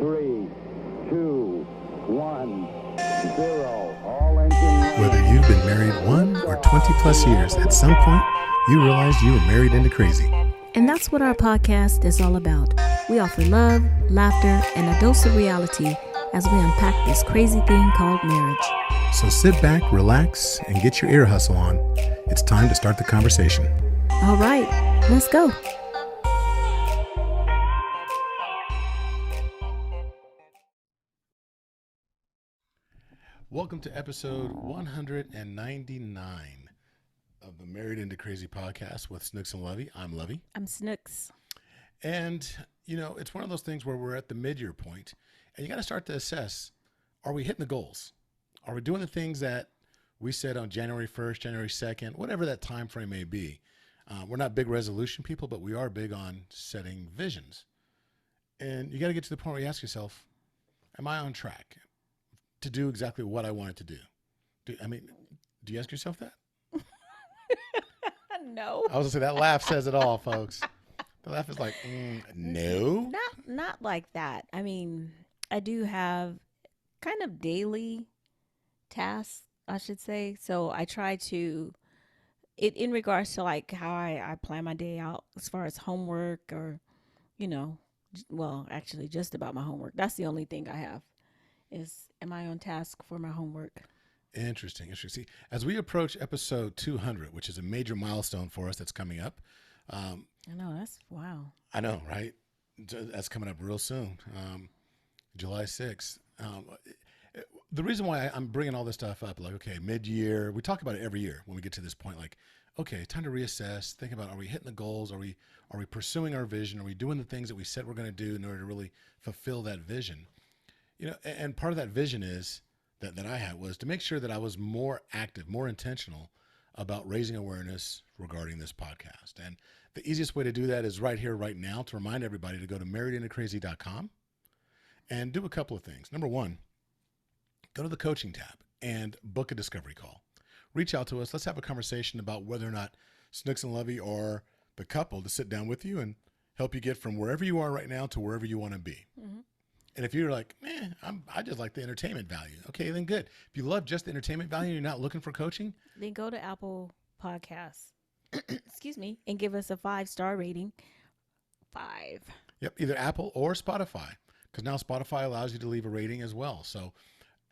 3, 2, 1, 0. All engine running. Whether you've been married 1 or 20 plus years, at some point, you realized you were married into crazy. And that's what our podcast is all about. We offer love, laughter, and a dose of reality as we unpack this crazy thing called marriage. So sit back, relax, and get your ear hustle on. It's time to start the conversation. All right, let's go. Welcome to episode 199 of the Married into Crazy podcast with Snooks and Lovey. I'm Lovey. I'm Snooks. And, you know, it's one of those things where we're at the mid-year point, and you got to start to assess, are we hitting the goals? Are we doing the things that we said on January 1st, January 2nd, whatever that time frame may be? We're not big resolution people, but we are big on setting visions. And you got to get to the point where you ask yourself, am I on track to do exactly what I wanted to do? Do you ask yourself that? No. I was going to say, that laugh says it all, folks. The laugh is like, no. Not like that. I mean, I do have kind of daily tasks, I should say. So I try to, in regards to like how I plan my day out as far as homework or, you know, well, actually just about my homework. That's the only thing I have is, am I on task for my homework? Interesting. See, as we approach episode 200, which is a major milestone for us that's coming up. I know, that's wow. I know, right? That's coming up real soon, July 6th. The reason why I'm bringing all this stuff up, like, okay, mid-year, we talk about it every year when we get to this point, like, okay, time to reassess, think about, are we hitting the goals? Are we pursuing our vision? Are we doing the things that we said we're going to do in order to really fulfill that vision? You know, and part of that vision is that I had was to make sure that I was more active, more intentional about raising awareness regarding this podcast. And the easiest way to do that is right here, right now, to remind everybody to go to marriedintocrazy.com and do a couple of things. Number one, go to the coaching tab and book a discovery call. Reach out to us. Let's have a conversation about whether or not Snooks and Lovey are the couple to sit down with you and help you get from wherever you are right now to wherever you want to be. Mm-hmm. And if you're like, I just like the entertainment value. Okay, then good. If you love just the entertainment value and you're not looking for coaching, then go to Apple Podcasts, excuse me, and give us a 5-star rating. 5. Yep, either Apple or Spotify, because now Spotify allows you to leave a rating as well. So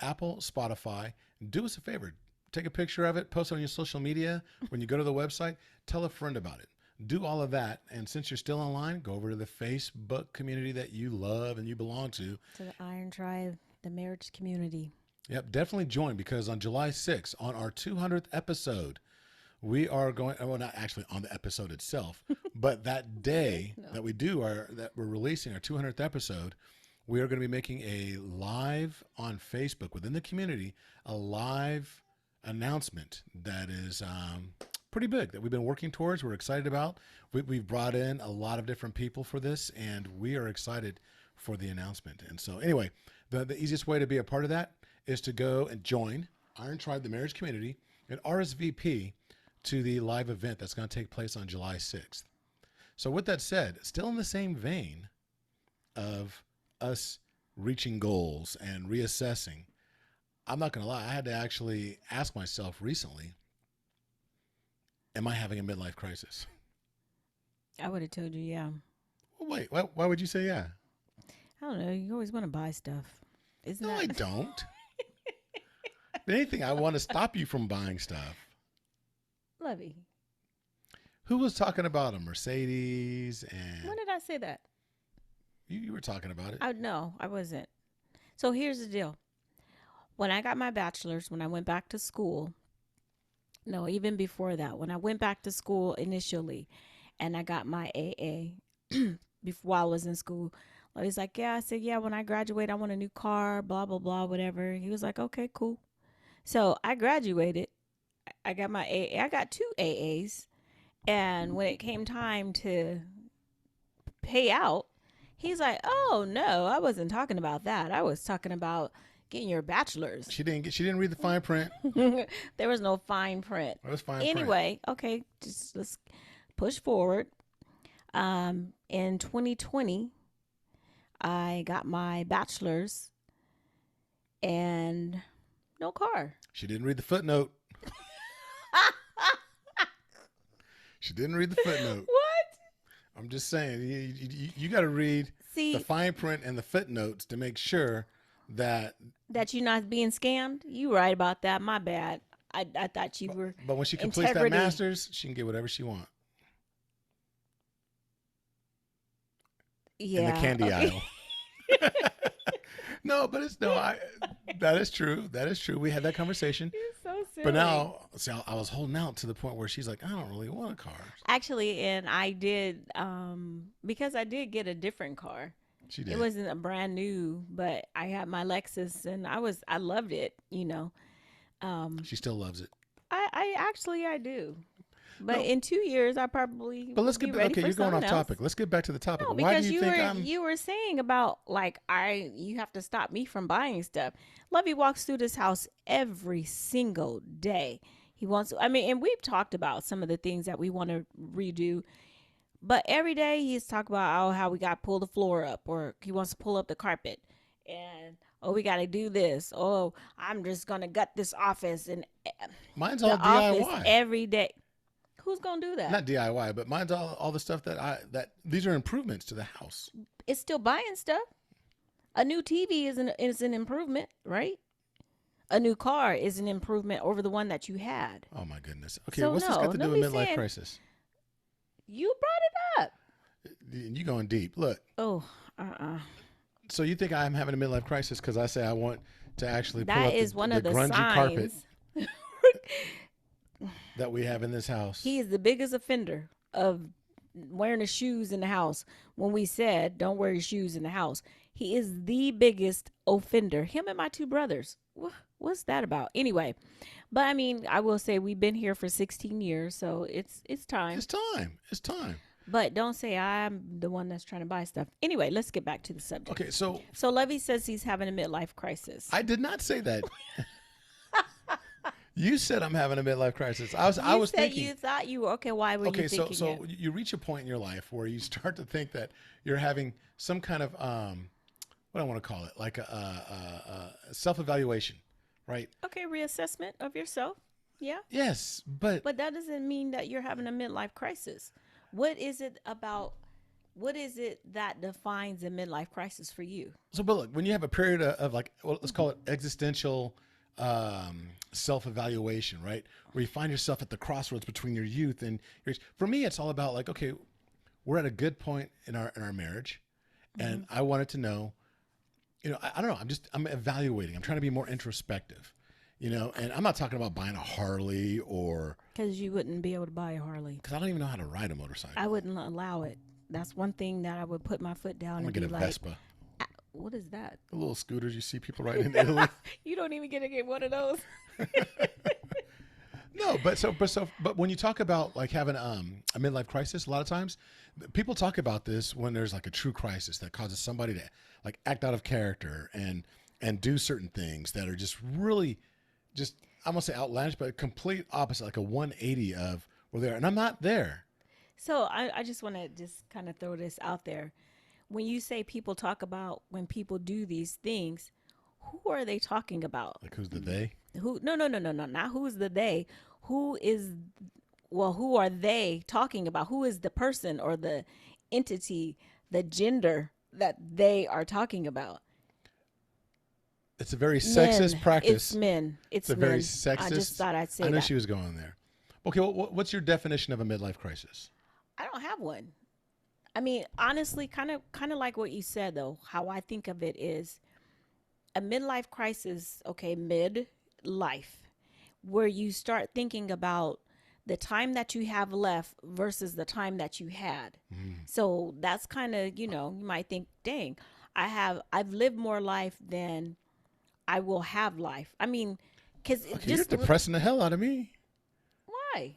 Apple, Spotify, do us a favor. Take a picture of it, post it on your social media. When you go to the website, tell a friend about it. Do all of that. And since you're still online, go over to the Facebook community that you love and you belong to. To the Iron Tribe, the marriage community. Yep, definitely join, because on July 6th, on our 200th episode, we are going, well, not actually on the episode itself, but that day that we're releasing our 200th episode, we are going to be making a live on Facebook within the community, a live announcement that is pretty big, that we've been working towards. We're excited about. We've brought in a lot of different people for this, and we are excited for the announcement. And so anyway, the easiest way to be a part of that is to go and join Iron Tribe, the marriage community, and RSVP to the live event that's going to take place on July 6th. So with that said, still in the same vein of us reaching goals and reassessing, I'm not going to lie, I had to actually ask myself recently, am I having a midlife crisis? I would have told you, yeah. Well, wait, why would you say yeah? I don't know. You always want to buy stuff. Isn't No, that? I don't. If anything, I want to stop you from buying stuff. Lovey. Who was talking about a Mercedes? And When did I say that? you were talking about it. No, I wasn't. So here's the deal. When I got my bachelor's, when I went back to school, no, even before that, when I went back to school initially and I got my AA while I was in school, he's like, yeah, I said, yeah, when I graduate, I want a new car, blah, blah, blah, whatever. He was like, okay, cool. So I graduated. I got my AA. I got 2 AAs. And when it came time to pay out, he's like, oh, no, I wasn't talking about that. I was talking about getting your bachelor's. She didn't read the fine print. There was no fine print. There was fine Anyway, okay, just let's push forward. In 2020, I got my bachelor's and no car. She didn't read the footnote. She didn't read the footnote. What? I'm just saying, you got to read See, the fine print and the footnotes to make sure that you're not being scammed? You right about that. My bad. I thought you were. But when she completes that integrity. master's, she can get whatever she wants. Yeah. In the candy aisle. No, but that is true. That is true. We had that conversation. You're so silly. But now, see, I was holding out to the point where she's like, I don't really want a car. Actually, and I did, because I did get a different car. She did. It wasn't a brand new, but I had my Lexus and I loved it, you know. She still loves it. I do. But No. in 2 years, I probably. But let's will get be back. ready Okay, for you're going off something else. topic. Let's get back to the topic. No, Why because do you think you were saying about like you have to stop me from buying stuff. Lovey walks through this house every single day. He wants. I mean, and we've talked about some of the things that we want to redo. But every day he's talking about how we got to pull the floor up, or he wants to pull up the carpet, and we got to do this. Oh, I'm just gonna gut this office and mine's the all office DIY? every day. Who's gonna do that? Not DIY, but mine's all the stuff that these are improvements to the house. It's still buying stuff. A new TV is an improvement, right? A new car is an improvement over the one that you had. Oh my goodness. Okay, So what's this no, got to do don't with be midlife saying- crisis? You brought it up. You going deep. Look. Oh, So you think I'm having a midlife crisis because I say I want to actually pull that up is one of the grungy carpet signs. that we have in this house? He is the biggest offender of wearing his shoes in the house. When we said don't wear your shoes in the house, he is the biggest offender. Him and my two brothers. What's that about? Anyway, but I mean, I will say we've been here for 16 years, so it's time. It's time. It's time. But don't say I'm the one that's trying to buy stuff. Anyway, let's get back to the subject. Okay, so Lovey says he's having a midlife crisis. I did not say that. You said I'm having a midlife crisis. I was said thinking. you thought you were okay. Why were you thinking so it? you reach a point in your life where you start to think that you're having some kind of what I want to call it, like a self-evaluation, right? Okay, reassessment of yourself. Yeah. Yes, but But that doesn't mean that you're having a midlife crisis. What is it that defines a midlife crisis for you? so but look, when you have a period of like, well, let's call it existential self-evaluation, right? Where you find yourself at the crossroads between your youth and your, for me, it's all about like, okay, we're at a good point in our marriage, and I wanted to know, I don't know, I'm evaluating. I'm trying to be more introspective, and I'm not talking about buying a Harley or Because you wouldn't be able to buy a Harley. because I don't even know how to ride a motorcycle. I wouldn't allow it. That's one thing that I would put my foot down I'm and gonna be get a like, Vespa, what is that? the little scooters you see people riding in Italy. You don't even get to get one of those. No, but when you talk about like having a midlife crisis, a lot of times people talk about this when there's like a true crisis that causes somebody to like act out of character and do certain things that are just really just, I won't say outlandish, but complete opposite, like a 180 of where they are. And I'm not there. So I just want to just kind of throw this out there. When you say people talk about when people do these things, who are they talking about? Like who's the they? Who? No, not who's the they. Who are they talking about? Who is the person or the entity, the gender that they are talking about? It's a very sexist Men. practice. It's men. It's a men. very sexist. I just thought I'd say I know that. she was going there. Okay, what's your definition of a midlife crisis? I don't have one. I mean, honestly, kind of like what you said, though. How I think of it is a midlife crisis, okay, midlife, where you start thinking about the time that you have left versus the time that you had. So that's kind of, you might think, dang, I've lived more life than I will have life. I mean, because Okay, you're depressing the hell out of me. why?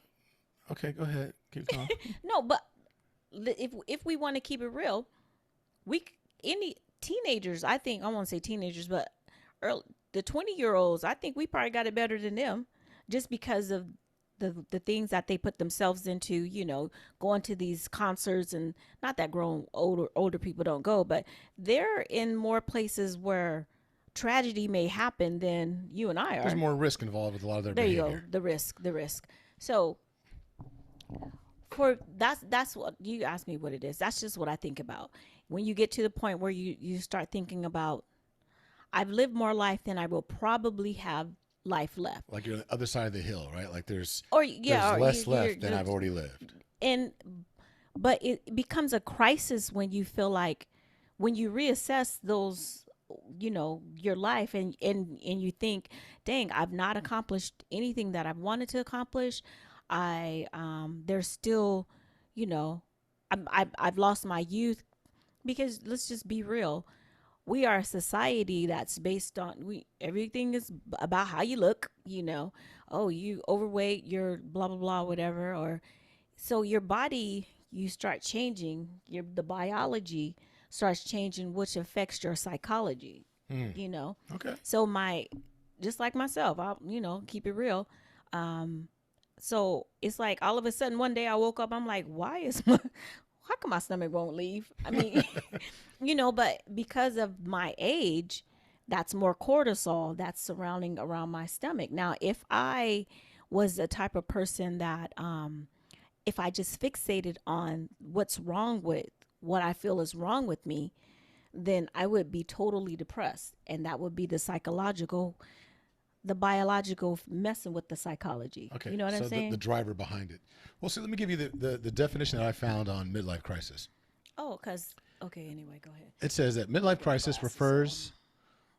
Okay, go ahead. Keep going. No, but if we want to keep it real, any teenagers, I think, I won't say teenagers, but the 20-year-olds, I think we probably got it better than them just because of the things that they put themselves into, going to these concerts, and not that grown older people don't go, but they're in more places where tragedy may happen than you and I There's are. more risk involved with a lot of their There you behavior. go, the risk. So for that's what you asked me what it is. That's just what I think about when you get to the point where you start thinking about, I've lived more life than I will probably have life left. Like you're on the other side of the hill, right? Like there's Or yeah, or less left than I've already lived. and but it becomes a crisis when you feel like, when you reassess those, your life, and you think, dang, I've not accomplished anything that I've wanted to accomplish. There's still, you know I've lost my youth, because let's just be real, we are a society that's based on, everything is about how you look, oh, you overweight, you're blah blah blah, whatever. Or so your body, you start changing, the biology starts changing, which affects your psychology. you know Okay. so my Just like myself, I'll keep it real. So it's like, all of a sudden one day I woke up, I'm like, why is my how come my stomach won't leave? I mean, but because of my age, that's more cortisol that's surrounding around my stomach. Now, if I was the type of person that, if I just fixated on what's wrong with what I feel is wrong with me, then I would be totally depressed. And that would be the biological messing with the psychology. Okay. You know what so I'm saying? the driver behind it. Well, so let me give you the definition that I found on midlife crisis. Okay, anyway, go ahead. It says that midlife crisis refers.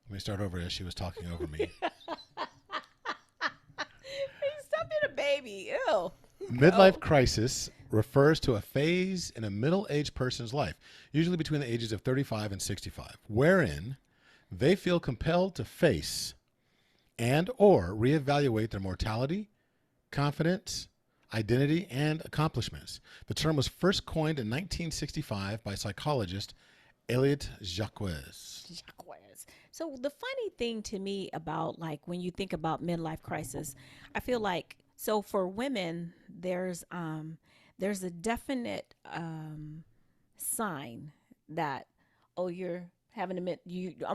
Let me start over as she was talking over me. Stop being a baby. Ew. Midlife crisis refers to a phase in a middle-aged person's life, usually between the ages of 35 and 65, wherein they feel compelled to face and or reevaluate their mortality, confidence, identity, and accomplishments. The term was first coined in 1965 by psychologist Elliot Jacques. So the funny thing to me about, like, when you think about midlife crisis, I feel like, so for women, there's a definite sign that, oh, you're having I'm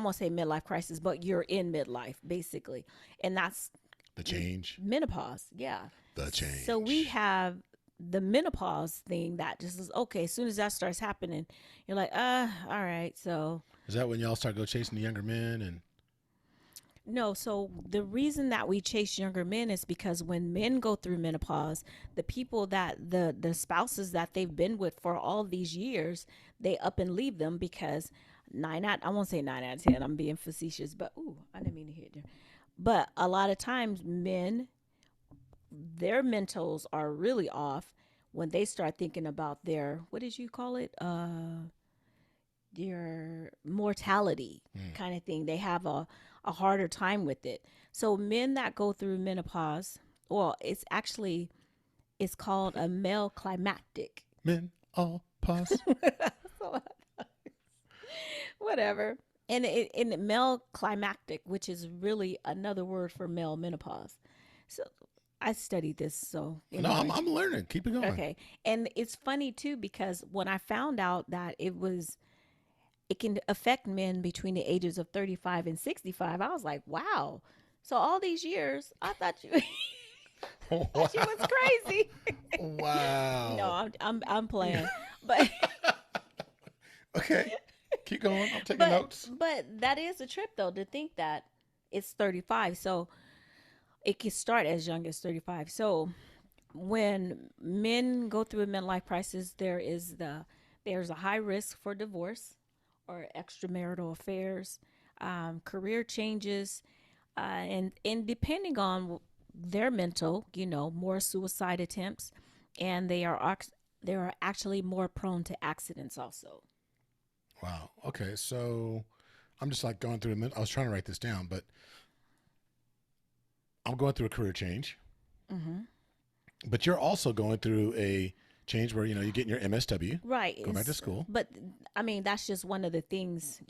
gonna say midlife crisis, but you're in midlife basically, and that's The change. menopause. Yeah, The change. so we have the menopause thing that just is okay. As soon as that starts happening, you're like, all right. So Is that when y'all start go chasing the younger men? And no, so the reason that we chase younger men is because when men go through menopause, the people that the spouses that they've been with for all these years, they up and leave them because I won't say 9 out of 10. I'm being facetious, but I didn't mean to hit there. But a lot of times, men, their mentals are really off when they start thinking about their, what did you call it? Their mortality kind of thing. They have a harder time with it. So men that go through menopause, well, it's called a male climactic. men all pause. Whatever. And in male climactic, which is really another word for male menopause. So I studied this, so No, I'm learning. Keep it going. okay. And it's funny too, because when I found out that it can affect men between the ages of 35 and 65, I was like, wow. So all these years, I thought you thought you was crazy. Wow. No, I'm playing. But Okay. Keep going. I'm taking but notes. but that is a trip though, to think that it's 35. So it can start as young as 35. So when men go through a midlife crisis, there's a high risk for divorce or extramarital affairs, career changes, and depending on their mental, more suicide attempts, and they are actually more prone to accidents also. Wow. Okay. So I'm just like going through I was trying to write this down, but I'm going through a career change. Mm-hmm. But you're also going through a change where, you're getting your MSW. Right. Go back to school. But I mean, that's just one of the things,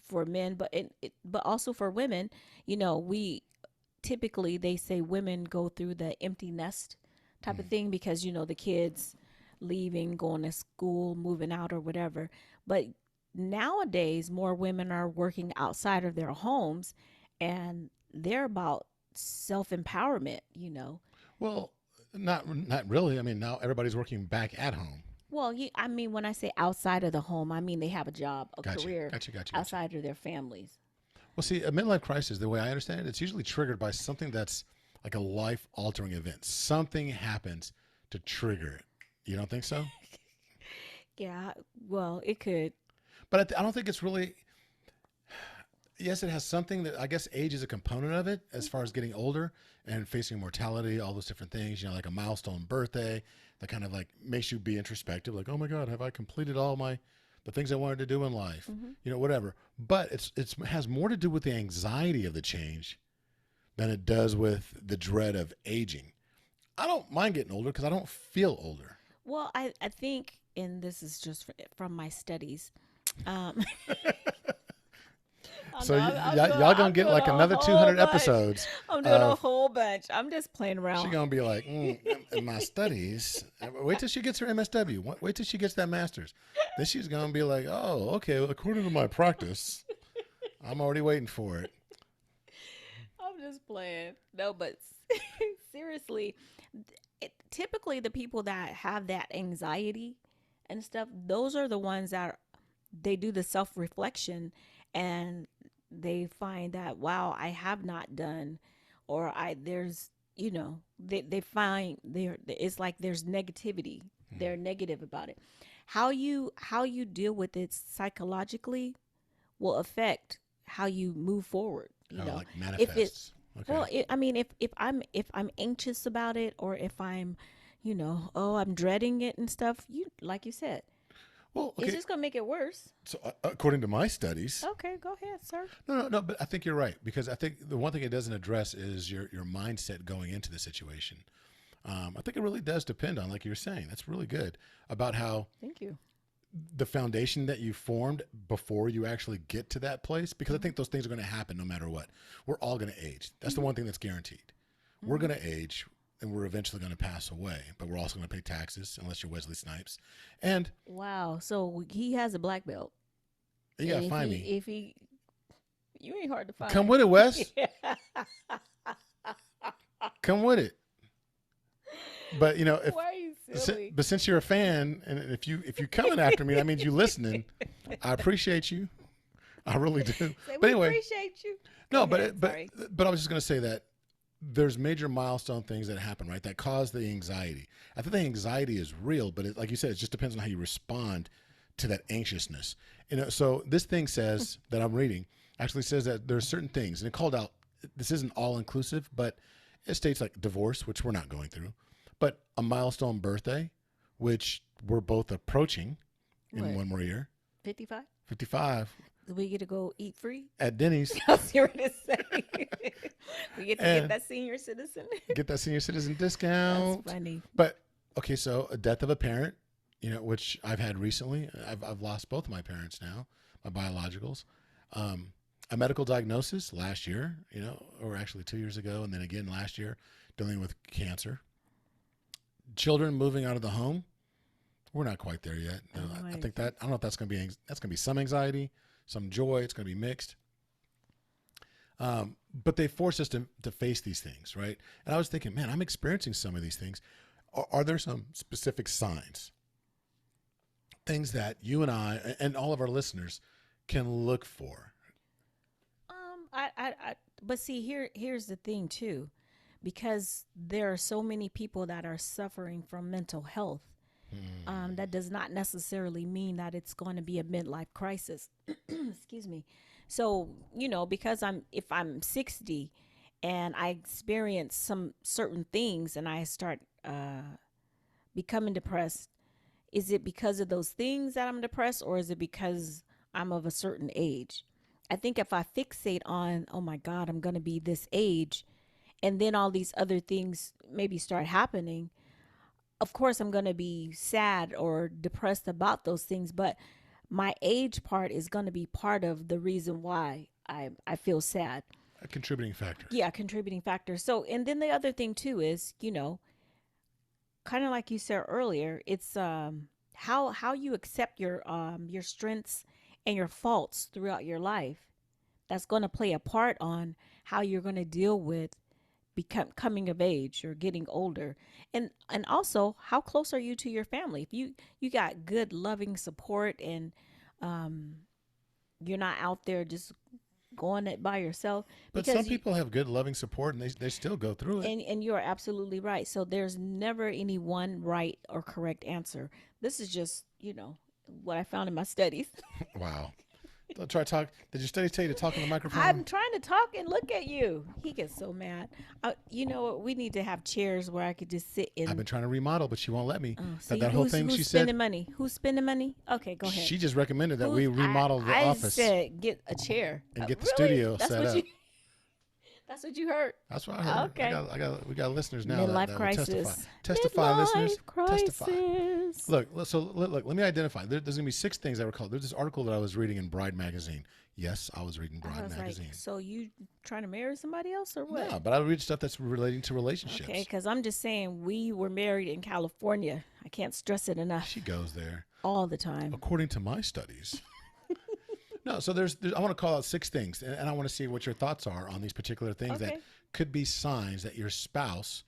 for men, but also for women, we typically they say women go through the empty nest type of thing because, the kids leaving, going to school, moving out or whatever. But nowadays, more women are working outside of their homes and they're about self empowerment. Well, not really. I mean, now everybody's working back at home. Well, I mean, when I say outside of the home, I mean they have a job, a Gotcha. career Gotcha. outside of their families. Well, see, a midlife crisis, the way I understand it, it's usually triggered by something that's like a life-altering event. Something happens to trigger it. You don't think so? Yeah, well, it could. But I don't think it's really. Yes, it has something that I guess age is a component of it as far as getting older and facing mortality, all those different things, like a milestone birthday that kind of like makes you be introspective, like, oh my God, have I completed all the things I wanted to do in life? Whatever. But it has more to do with the anxiety of the change than it does with the dread of aging. I don't mind getting older because I don't feel older. Well, I think, and this is just from my studies. Um, So y'all gonna get like another 200 episodes. I'm doing a whole bunch. I'm just playing around. She's gonna be like, in my studies. Wait till she gets her MSW. Wait till she gets that master's. Then she's gonna be like, oh, okay. Well, according to my practice, I'm already waiting for it. I'm just playing. No, but seriously, typically the people that have that anxiety and stuff, those are the ones that they do the self-reflection and they find that, wow, I have not done, or they find it's like there's negativity. They're negative about it. How you deal with it psychologically will affect how you move forward. Like manifests. If it's Okay. well, I mean, if I'm anxious about it, or if I'm, I'm dreading it and stuff, like you said, Well, okay. it's just gonna make it worse. So according to my studies, Okay, go ahead, sir. no, but I think you're right, because I think the one thing it doesn't address is your mindset going into the situation. I think it really does depend on, like you were saying, that's really good, about how Thank you. the foundation that you formed before you actually get to that place, because I think those things are going to happen no matter what. We're all going to age. That's the one thing that's guaranteed. We're going to age, and we're eventually going to pass away, but we're also going to pay taxes unless you're Wesley Snipes. And Wow, so he has a black belt. you got to And find me. If he, you ain't hard to find. Come with it, Wes. Come with it. But if Why are you silly? but since you're a fan, and if you coming after me, that means you listening. I appreciate you. I really do. Say, But we anyway, appreciate you. no, Go ahead, but sorry. but I was just going to say that there's major milestone things that happen, right, that cause the anxiety. I think the anxiety is real, but like you said, it just depends on how you respond to that anxiousness. So this thing says that I'm reading actually says that there's certain things, and it called out. This isn't all inclusive, but it states like divorce, which we're not going through, but a milestone birthday, which we're both approaching in What? 1 more year. 55. 55 Do we get to go eat free? at Denny's. I was here to say. We get to And- get that senior citizen. Get that senior citizen discount. That's funny. But okay, so a death of a parent, which I've had recently. I've lost both of my parents now, my biologicals. A medical diagnosis last year, or actually 2 years ago, and then again last year, dealing with cancer. Children moving out of the home. We're not quite there yet. No, I think that I don't know if that's going to be some anxiety, some joy. It's going to be mixed. But they force us to face these things, right? And I was thinking, man, I'm experiencing some of these things. Are there some specific signs, things that you and I and all of our listeners can look for? But see, here's the thing too, because there are so many people that are suffering from mental health. That does not necessarily mean that it's going to be a midlife crisis. Excuse me. So, because if I'm 60 and I experience some certain things and I start becoming depressed, is it because of those things that I'm depressed, or is it because I'm of a certain age? I think if I fixate on, oh my God, I'm going to be this age, and then all these other things maybe start happening, of course I'm going to be sad or depressed about those things, but my age part is going to be part of the reason why I feel sad. A contributing factor. Yeah, contributing factor. So, and then the other thing too is, kind of like you said earlier, it's how you accept your strengths and your faults throughout your life. That's going to play a part on how you're going to deal with coming of age or getting older, and also how close are you to your family. If you got good loving support, and um you're not out there just going it by yourself, But because some people have good, loving support, and they still go through it. and you're absolutely right. So there's never any one right or correct answer. This is just what I found in my studies. Wow. Don't try to talk. Did your studies tell you to talk on the microphone? I'm trying to talk and look at you. He gets so mad. You know what? We need to have chairs where I could just sit in. I've been trying to remodel, but she won't let me. See, that whole thing who's she spending said. money? Who's spending money? Okay, go ahead. She just recommended that we remodel the I office said get a chair and get the Really? studio That's set what up. That's what you heard. That's what I heard. Okay. We got listeners now Midlife that will crisis. testify, Midlife listeners. crisis. Testify. Look. Let me identify. There's going to be 6 things I recall. There's this article that I was reading in Bride magazine. Yes, I was reading Bride magazine. Like, so you trying to marry somebody else or what? No, but I read stuff that's relating to relationships. Okay, because I'm just saying we were married in California. I can't stress it enough. She goes there all the time. According to my studies. No, so there's I want to call out 6 things, and I want to see what your thoughts are on these particular things that could be signs that your spouse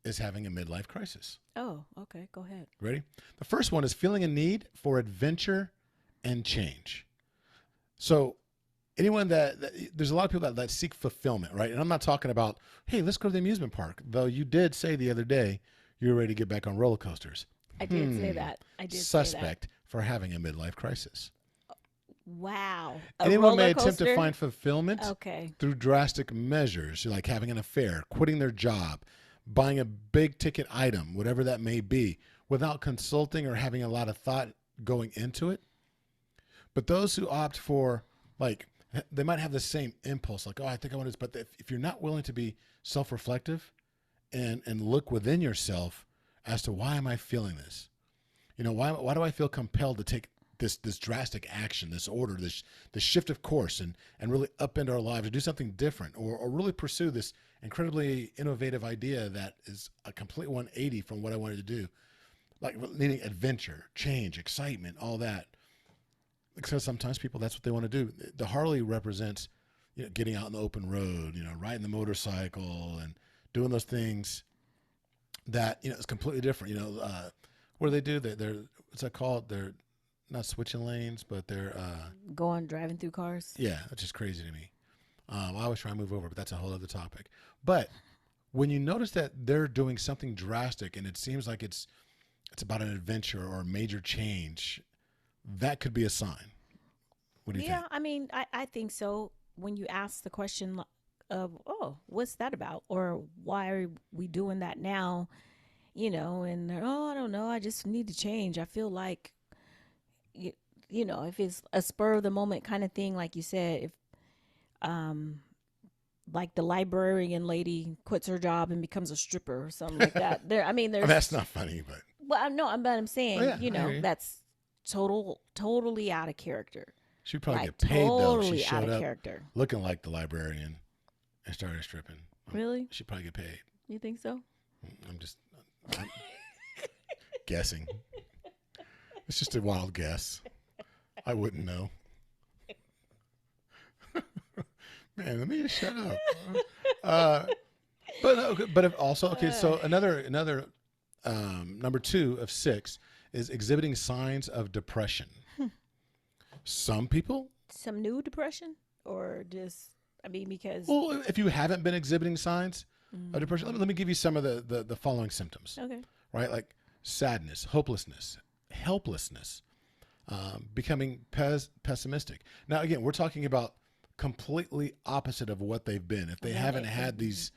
is having a midlife crisis. Oh, okay. Go ahead. Ready? The first one is feeling a need for adventure and change. So anyone that there's a lot of people that seek fulfillment, right? And I'm not talking about, hey, let's go to the amusement park. Though you did say the other day you're ready to get back on roller coasters. I did say that. I did Suspect say that. for having a midlife crisis. Wow. Anyone may attempt to find fulfillment okay. through drastic measures, like having an affair, quitting their job, buying a big ticket item, whatever that may be, without consulting or having a lot of thought going into it. But those who opt for, like, they might have the same impulse, like, oh, I think I want this. But if you're not willing to be self-reflective and look within yourself as to why am I feeling this? Why do I feel compelled to take this drastic action, this order, this shift of course, and really upend our lives, or do something different, or really pursue this incredibly innovative idea that is a complete 180 from what I wanted to do, like needing adventure, change, excitement, all that. Because sometimes people, that's what they want to do. The Harley represents, getting out on the open road, riding the motorcycle and doing those things that is completely different. What do they do? They're what's that called? They're not switching lanes, but they're driving through cars. Yeah, that's just crazy to me. I always try to move over, but that's a whole other topic. But when you notice that they're doing something drastic and it seems like it's about an adventure or a major change, that could be a sign. What do you think? Yeah, I mean, I think so. When you ask the question of, oh, what's that about? Or why are we doing that now? And I don't know. I just need to change. I feel like if it's a spur of the moment kind of thing, like you said, if like the librarian lady quits her job and becomes a stripper or something like that. That's not funny, but I'm saying, that's totally out of character. She'd probably get paid though. She Totally out showed of up character. looking like the librarian and started stripping. Really? She'd probably get paid. You think so? I'm guessing. It's just a wild guess. I wouldn't know. Man, let me just shut up. But if also, okay, so another number 2 of 6 is exhibiting signs of depression. Some people. Some new depression, or just, because. Well, if you haven't been exhibiting signs of depression, let me give you some of the following symptoms. Okay. Right? Like sadness, hopelessness, helplessness, becoming pessimistic. Now, again, we're talking about completely opposite of what they've been. If they haven't had these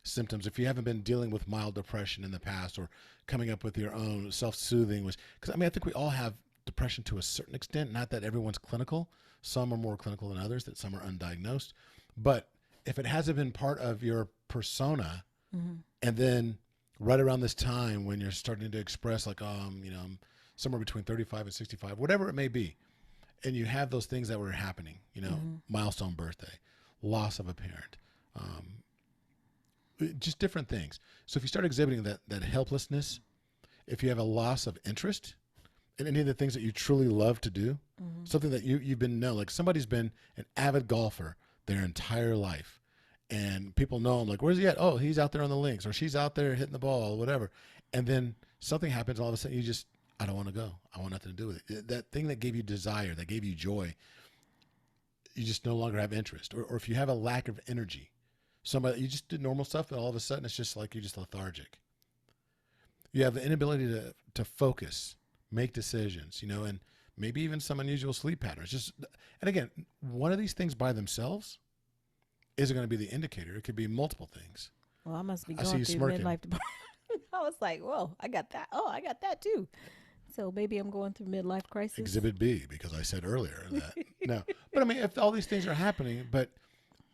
symptoms, if you haven't been dealing with mild depression in the past or coming up with your own self-soothing, because I think we all have depression to a certain extent, not that everyone's clinical. Some are more clinical than others, that some are undiagnosed. But if it hasn't been part of your persona, and then right around this time when you're starting to express like, I'm somewhere between 35 and 65, whatever it may be, and you have those things that were happening, milestone birthday, loss of a parent, just different things. So if you start exhibiting that helplessness, if you have a loss of interest in any of the things that you truly love to do, something that you've been known, like somebody's been an avid golfer their entire life, and people know him, like, where's he at? Oh, he's out there on the links, or she's out there hitting the ball, or whatever. And then something happens, all of a sudden you just, I don't want to go. I want nothing to do with it. That thing that gave you desire, that gave you joy, you just no longer have interest. Or if you have a lack of energy, somebody, you just did normal stuff, and all of a sudden it's just like you're just lethargic. You have the inability to focus, make decisions, and maybe even some unusual sleep patterns. And again, one of these things by themselves isn't going to be the indicator. It could be multiple things. Well, I must be I see going you through smirking. midlife depression. I was like, whoa, I got that. Oh, I got that too. So maybe I'm going through midlife crisis. Exhibit B, because I said earlier that no. But I mean, if all these things are happening, but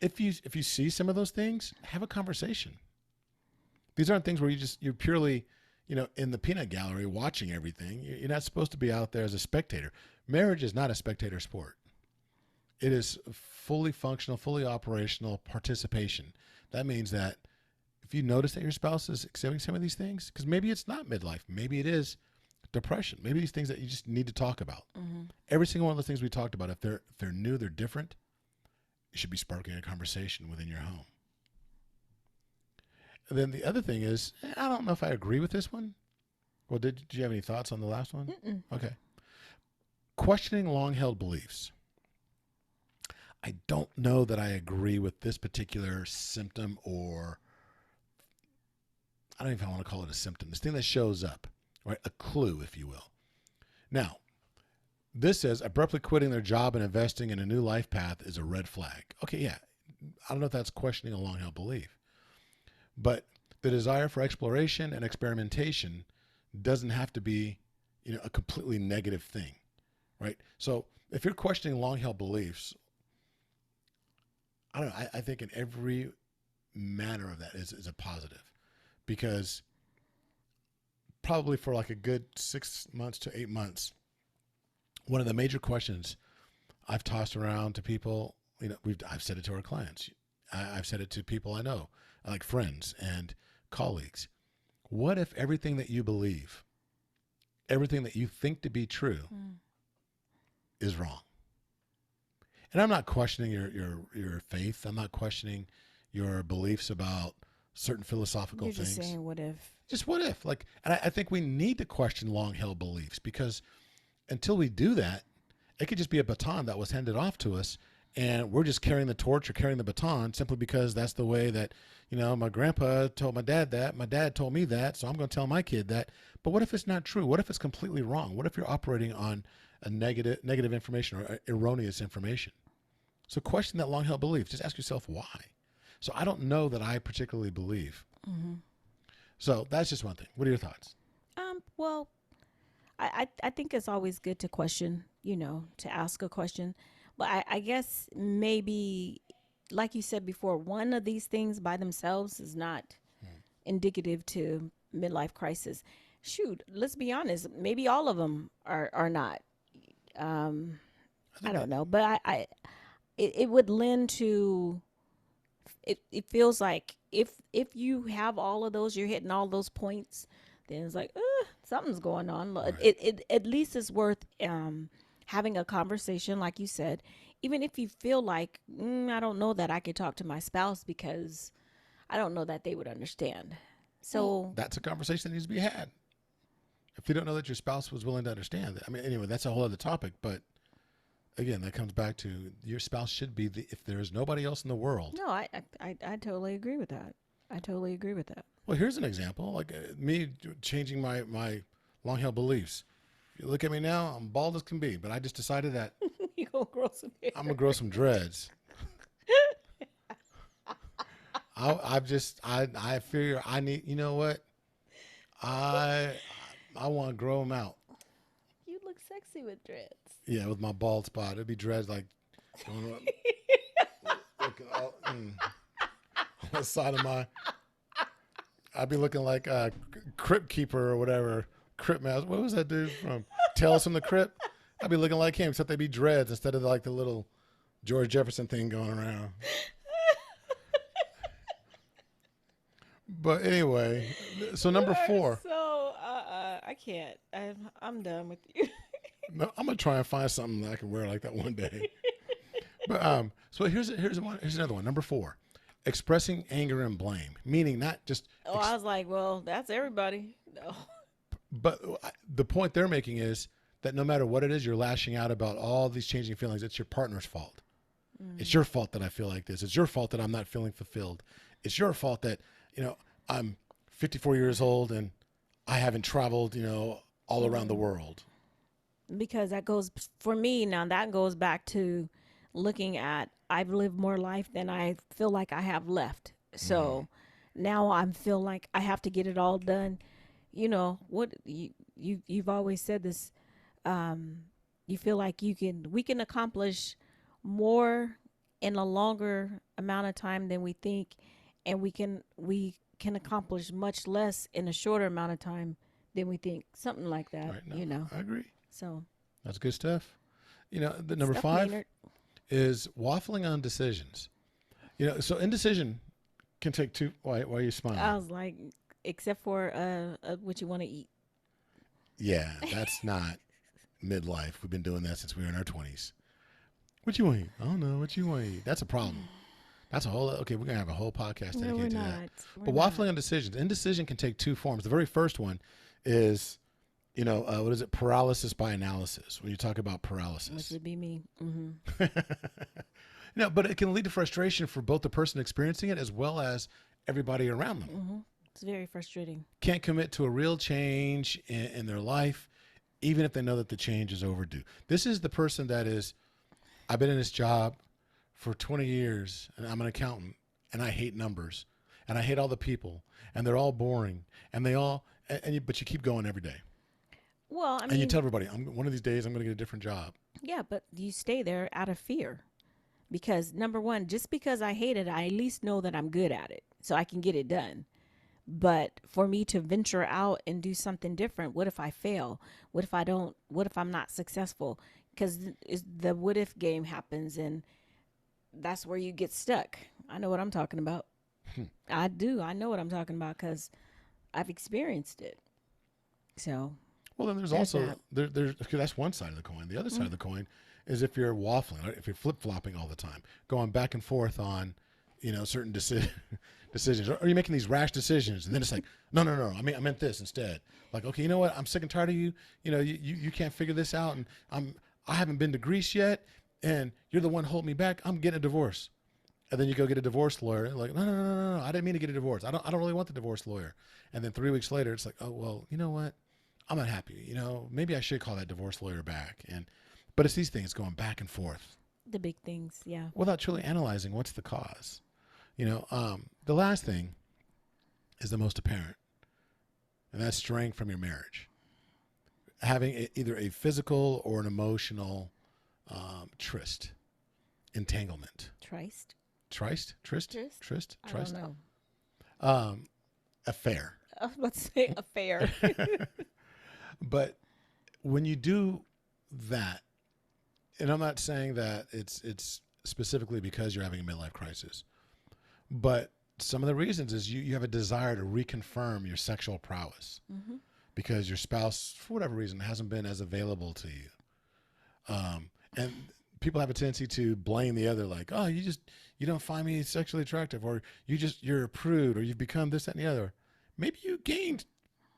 if you see some of those things, have a conversation. These aren't things where you're purely, in the peanut gallery watching everything. You're not supposed to be out there as a spectator. Marriage is not a spectator sport. It is fully functional, fully operational participation. That means that if you notice that your spouse is exhibiting some of these things, because maybe it's not midlife, maybe it is depression, maybe these things that you just need to talk about. Every single one of those things we talked about, if they're new, they're different, it should be sparking a conversation within your home. And then the other thing is, I don't know if I agree with this one. Well, did you have any thoughts on the last one? Mm-mm. Okay. Questioning long-held beliefs. I don't know that I agree with this particular symptom, or I don't even want to call it a symptom. This thing that shows up, right? A clue, if you will. Now, this says abruptly quitting their job and investing in a new life path is a red flag. Okay, yeah. I don't know if that's questioning a long-held belief. But the desire for exploration and experimentation doesn't have to be, a completely negative thing, right? So if you're questioning long-held beliefs, I don't know. I think in every manner of that is a positive, because probably for like a good 6 months to 8 months, one of the major questions I've tossed around to people, I've said it to our clients. I've said it to people I know, like friends and colleagues. What if everything that you believe, everything that you think to be true is wrong? And I'm not questioning your faith. I'm not questioning your beliefs about certain philosophical You're things. just saying, what if? Just what if? And I think we need to question long-held beliefs, because until we do that, it could just be a baton that was handed off to us, and we're just carrying the torch or carrying the baton simply because that's the way that, my grandpa told my dad that, my dad told me that, so I'm going to tell my kid that. But what if it's not true? What if it's completely wrong? What if you're operating on a negative information or erroneous information? So question that long-held belief. Just ask yourself why. So I don't know that I particularly believe. So that's just one thing. What are your thoughts? Well, I think it's always good to question, to ask a question. But I guess maybe, like you said before, one of these things by themselves is not indicative to midlife crisis. Shoot, let's be honest. Maybe all of them are not. I don't know, but it would lend to. It feels like if you have all of those, you're hitting all those points, then it's like something's going on. Right. It at least is worth having a conversation, like you said, even if you feel like I don't know that I could talk to my spouse because I don't know that they would understand. So that's a conversation that needs to be had. If you don't know that your spouse was willing to understand, anyway, that's a whole other topic. But again, that comes back to your spouse should be if there is nobody else in the world. No, I totally agree with that. I totally agree with that. Well, here's an example, like me changing my long-held beliefs. If you look at me now, I'm bald as can be, but I just decided that You gonna grow some hair. I'm gonna grow some dreads. I figure I need, you know what? I want to grow them out. You look sexy with dreads. Yeah, with my bald spot. It'd be dreads like going up, looking all, on the side of my. I'd be looking like a Crypt Keeper or whatever. Crypt Master. What was that dude from Tales from the Crypt? I'd be looking like him, except they'd be dreads instead of like the little George Jefferson thing going around. But anyway, so number four. So I can't. I'm done with you. No, I'm gonna try and find something that I can wear like that one day. But so here's another one. Number four, expressing anger and blame, meaning not just. Oh, I was like, well, that's everybody. No. But the point they're making is that no matter what it is, you're lashing out about all these changing feelings. It's your partner's fault. It's your fault that I feel like this. It's your fault that I'm not feeling fulfilled. It's your fault that, I'm 54 years old and I haven't traveled, all around the world. Because that goes for me now. That goes back to looking at I've lived more life than I feel like I have left. So now I feel like I have to get it all done. What you've always said this. You feel like we can accomplish more in a longer amount of time than we think, and we can accomplish much less in a shorter amount of time than we think. Something like that. Right, no, I agree. So That's good stuff. The number Stuff, 5 Maynard. is waffling on decisions. So indecision can take two. Why are you smiling? I was like, except for what you want to eat. Yeah, that's not midlife. We've been doing that since we were in our 20s. What you want to eat? I don't know. What you want to eat? That's a problem. That's a whole. Okay, we're gonna have a whole podcast dedicated No, we're to not. that. We're But not. waffling on decisions. Indecision can take two forms. The very first one is, what is it? Paralysis by analysis. When you talk about Which paralysis. would be me. No, but it can lead to frustration for both the person experiencing it as well as everybody around them. It's very frustrating. Can't commit to a real change in their life, even if they know that the change is overdue. This is the person that is, I've been in this job for 20 years and I'm an accountant and I hate numbers and I hate all the people and they're all boring and but you keep going every day. Well, I And you mean, tell everybody, one of these days I'm going to get a different job. yeah, but you stay there out of fear. Because number one, just because I hate it, I at least know that I'm good at it. So I can get it done. But for me to venture out and do something different, what if I fail? What if I don't? What if I'm not successful? Because the what if game happens, and that's where you get stuck. I know what I'm talking about. I do. I know what I'm talking about because I've experienced it. So Well, then there's There's also, that. there's okay, that's one side of the coin. The other side of the coin is if you're waffling, right? If you're flip-flopping all the time, going back and forth on, certain decisions, or you're making these rash decisions, and then it's like, no, I meant this instead. Like, okay, you know what? I'm sick and tired of you. You can't figure this out, and I haven't been to Greece yet, and you're the one holding me back. I'm getting a divorce, and then you go get a divorce lawyer. Like, no, I didn't mean to get a divorce. I don't really want the divorce lawyer. And then 3 weeks later, it's like, oh well, you know what? I'm not happy. Maybe I should call that divorce lawyer back. But it's these things going back and forth the big things, yeah. without truly analyzing what's the cause. The last thing is the most apparent, and that's straying from your marriage. Having either a physical or an emotional tryst, entanglement. Triced. Tryst? Tryst? Tryst? Tryst? I Tryst? don't know. Affair. Let's say affair. But when you do that, and I'm not saying that it's specifically because you're having a midlife crisis, but some of the reasons is you have a desire to reconfirm your sexual prowess because your spouse, for whatever reason, hasn't been as available to you. And people have a tendency to blame the other, like, oh, you don't find me sexually attractive, or you're a prude, or you've become this, that, and the other. Maybe you gained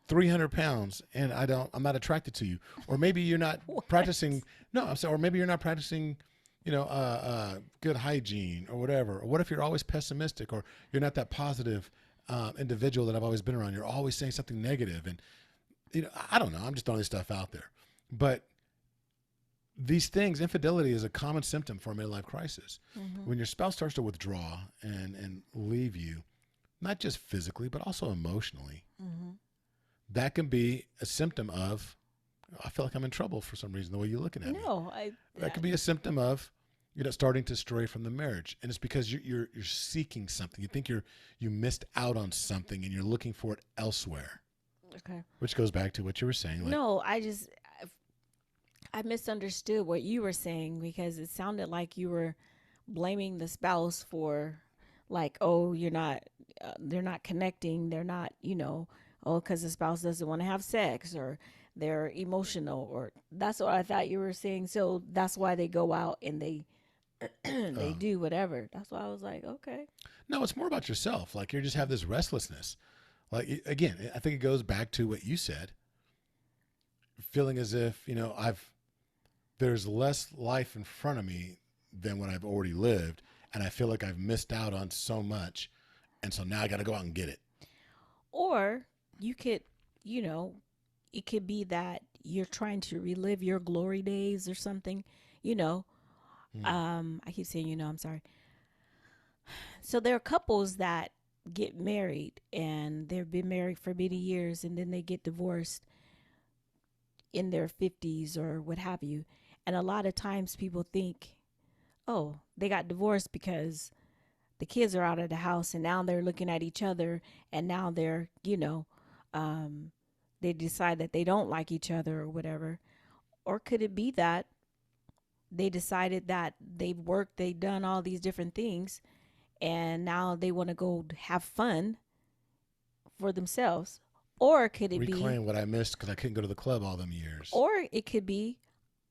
300 pounds and I'm not attracted to you. Or maybe you're not practicing. No, I'm sorry. Or maybe you're not practicing, good hygiene or whatever. Or what if you're always pessimistic, or you're not that positive individual that I've always been around? You're always saying something negative. And, I don't know. I'm just throwing this stuff out there. But these things, infidelity is a common symptom for a midlife crisis. When your spouse starts to withdraw and leave you, not just physically, but also emotionally, that can be a symptom of, I feel like I'm in trouble for some reason, the way you're looking at me. No, That could be a symptom of, starting to stray from the marriage. And it's because you're seeking something. You think you missed out on something and you're looking for it elsewhere. okay. Which goes back to what you were saying. Like, No, I misunderstood what you were saying because it sounded like you were blaming the spouse for like, oh, you're not, they're not connecting. They're not, oh, because the spouse doesn't want to have sex, or they're emotional, or that's what I thought you were saying. So that's why they go out and they they Oh. do whatever. That's why I was like, okay. No, it's more about yourself. Like you just have this restlessness. Like again, I think it goes back to what you said. Feeling as if, there's less life in front of me than what I've already lived. And I feel like I've missed out on so much. And so now I got to go out and get it. Or you could, you know, it could be that you're trying to relive your glory days or something, you know. I keep saying, I'm sorry. So there are couples that get married and they've been married for many years and then they get divorced in their 50s or what have you. And a lot of times people think, oh, they got divorced because the kids are out of the house and now they're looking at each other and now they're, they decide that they don't like each other or whatever. Or could it be that they decided that they've worked, they've done all these different things, and now they want to go have fun for themselves? Or could it Reclaim what I missed because I couldn't go to the club all them years. or it could be,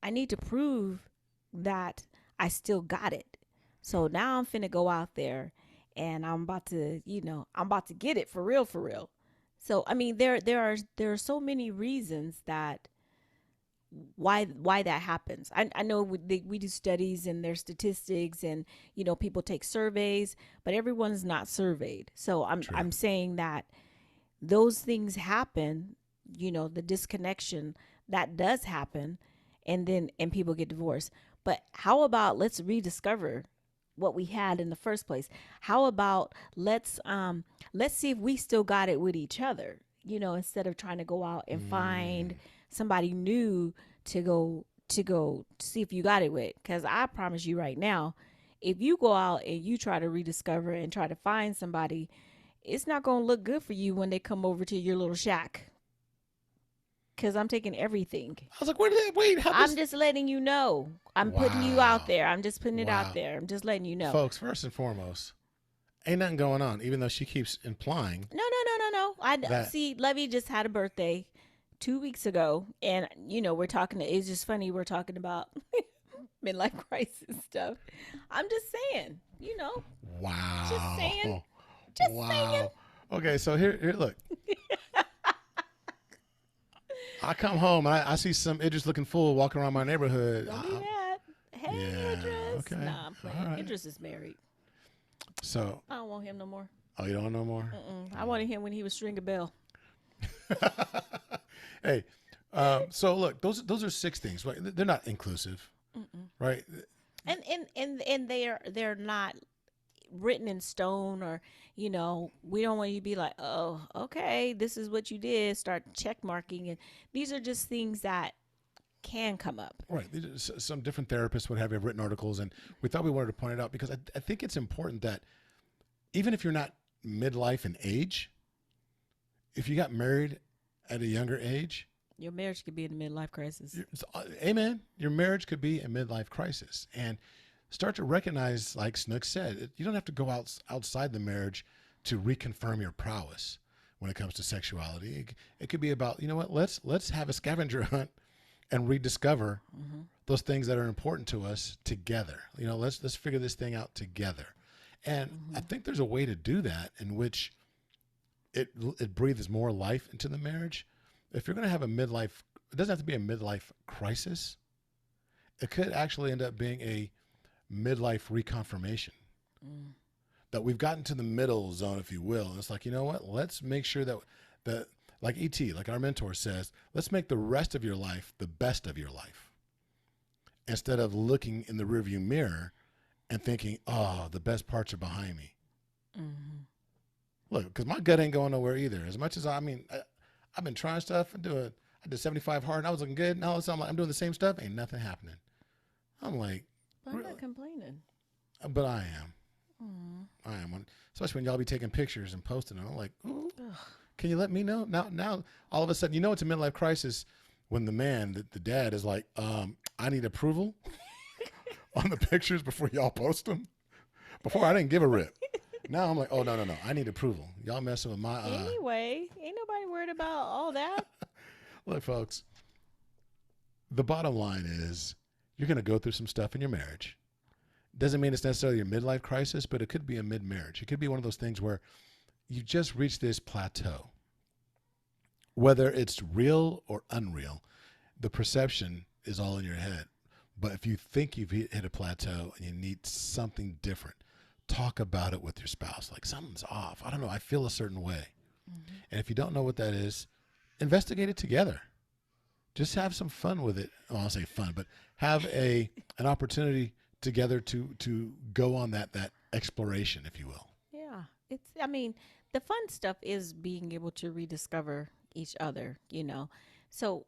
I need to prove that I still got it. So now I'm finna go out there and I'm about to, I'm about to get it for real, for real. So I mean, there are so many reasons that why that happens. I know we do studies and there's statistics and people take surveys, but everyone's not surveyed. So I'm saying that those things happen, the disconnection that does happen, and people get divorced. But how about let's rediscover what we had in the first place? How about let's see if we still got it with each other, instead of trying to go out and find somebody new to go see if you got it with. Because I promise you right now, if you go out and you try to rediscover and try to find somebody, it's not going to look good for you when they come over to your little shack. Because I'm taking everything. I was like, wait, I'm just letting you know. I'm putting you out there. I'm just putting it out there. I'm just letting you know. Folks, first and foremost, ain't nothing going on, even though she keeps implying. No. I see, Lovey just had a birthday 2 weeks ago. And, we're talking, it's just funny. We're talking about midlife crisis stuff. I'm just saying, Wow. Just saying. Just saying. Okay, so here, look. I come home and I see some Idris looking fool walking around my neighborhood. Don't do that. Hey, Idris. Okay. Nah, I'm playing. Right. Idris is married. So. I don't want him no more. Oh, you don't want no more? I wanted him when he was String a Bell. Hey, so look, those are 6 things, right? They're not inclusive, right? And they're not written in stone, or we don't want you to be like, oh, okay, this is what you did, start check marking. And these are just things that can come up, right? Some different therapists would have written articles, and we thought we wanted to point it out because I think it's important that even if you're not midlife in age, if you got married at a younger age, your marriage could be in a midlife crisis. Amen. Your marriage could be a midlife crisis, and start to recognize, like Snook said, you don't have to go outside the marriage to reconfirm your prowess when it comes to sexuality. It could be about, let's have a scavenger hunt and rediscover those things that are important to us together. Let's figure this thing out together. And I think there's a way to do that in which it breathes more life into the marriage. If you're going to have a midlife, it doesn't have to be a midlife crisis. It could actually end up being a midlife reconfirmation, that we've gotten to the middle zone, if you will. And it's like, let's make sure that like E.T., like our mentor says, let's make the rest of your life the best of your life, instead of looking in the rearview mirror and thinking, oh, the best parts are behind me. Look, because my gut ain't going nowhere either. As much as I've been trying stuff and I did 75 hard and I was looking good, and all of a sudden I'm doing the same stuff, ain't nothing happening. I'm like, I'm not complaining. But I am. I am. Especially when y'all be taking pictures and posting them. I'm like, ooh, can you let me know? Now, all of a sudden, it's a midlife crisis when the man, the dad, is like, I need approval on the pictures before y'all post them. Before, I didn't give a rip. Now I'm like, oh, no, no, no. I need approval. Y'all messing with my... Anyway, ain't nobody worried about all that. Look, folks, the bottom line is you're going to go through some stuff in your marriage. Doesn't mean it's necessarily a midlife crisis, but it could be a mid-marriage. It could be one of those things where you just reached this plateau. Whether it's real or unreal, the perception is all in your head. But if you think you've hit a plateau and you need something different, talk about it with your spouse. Like, something's off. I don't know. I feel a certain way. Mm-hmm. And if you don't know what that is, investigate it together. Just have some fun with it. Well, I'll say fun, but have an opportunity together to go on that exploration, if you will. Yeah. I mean, the fun stuff is being able to rediscover each other, you know. So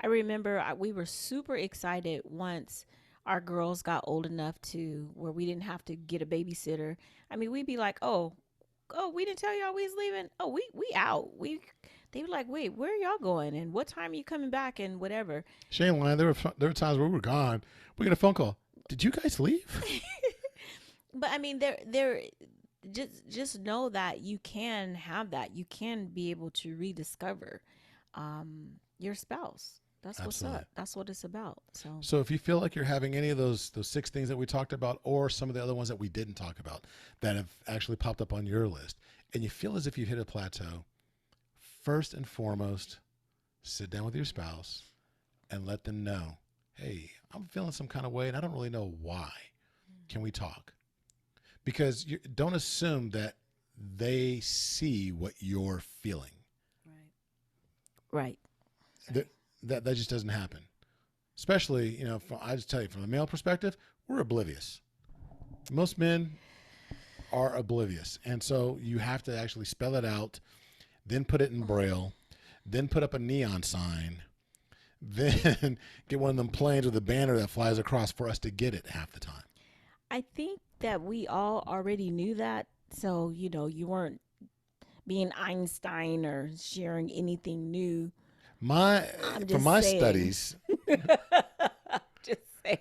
I remember we were super excited once our girls got old enough to where we didn't have to get a babysitter. I mean, we'd be like, oh, we didn't tell y'all we was leaving. Oh, we out. They were like, wait, where are y'all going? And what time are you coming back? And whatever. Shane line, there were times where we were gone. We got a phone call. Did you guys leave? But I mean, there just know that you can have that. You can be able to rediscover your spouse. That's Absolutely. What's up. That's what it's about. So if you feel like you're having any of those 6 things that we talked about, or some of the other ones that we didn't talk about that have actually popped up on your list, and you feel as if you've hit a plateau, first and foremost, sit down with your spouse and let them know, hey, I'm feeling some kind of way and I don't really know why. Can we talk? Because you don't assume that they see what you're feeling. Right. That just doesn't happen. Especially, I just tell you, from the male perspective, we're oblivious. Most men are oblivious. And so you have to actually spell it out, then put it in Braille, then put up a neon sign, then get one of them planes with a banner that flies across for us to get it half the time. I think that we all already knew that. So, you weren't being Einstein or sharing anything new. From my studies. Just saying.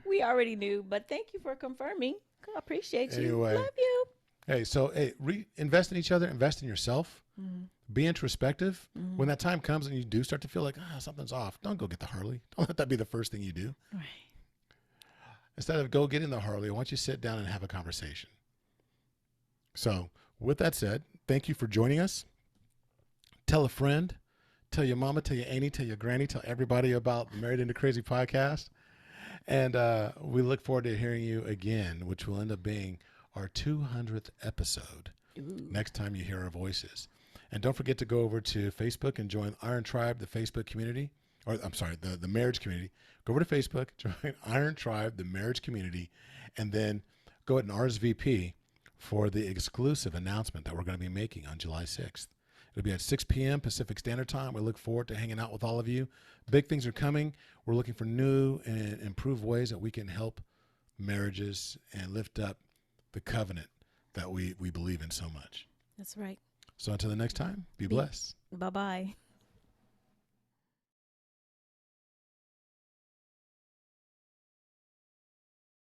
We already knew, but thank you for confirming. I appreciate you. Anyway. Love you. Hey, invest in each other, invest in yourself. Mm-hmm. Be introspective. Mm-hmm. When that time comes and you do start to feel like something's off, don't go get the Harley. Don't let that be the first thing you do. Right. Instead of go getting the Harley, I want you to sit down and have a conversation. So with that said, thank you for joining us. Tell a friend, tell your mama, tell your auntie, tell your granny, tell everybody about the Married into Crazy podcast. And we look forward to hearing you again, which will end up being our 200th episode. Ooh. Next time you hear our voices. And don't forget to go over to Facebook and join Iron Tribe, the Facebook community. Or I'm sorry, the marriage community. Go over to Facebook, join Iron Tribe, the marriage community, and then go ahead and RSVP for the exclusive announcement that we're going to be making on July 6th. It'll be at 6 p.m. Pacific Standard Time. We look forward to hanging out with all of you. Big things are coming. We're looking for new and improved ways that we can help marriages and lift up the covenant that we believe in so much. That's right. So until the next time, be blessed. Bye-bye.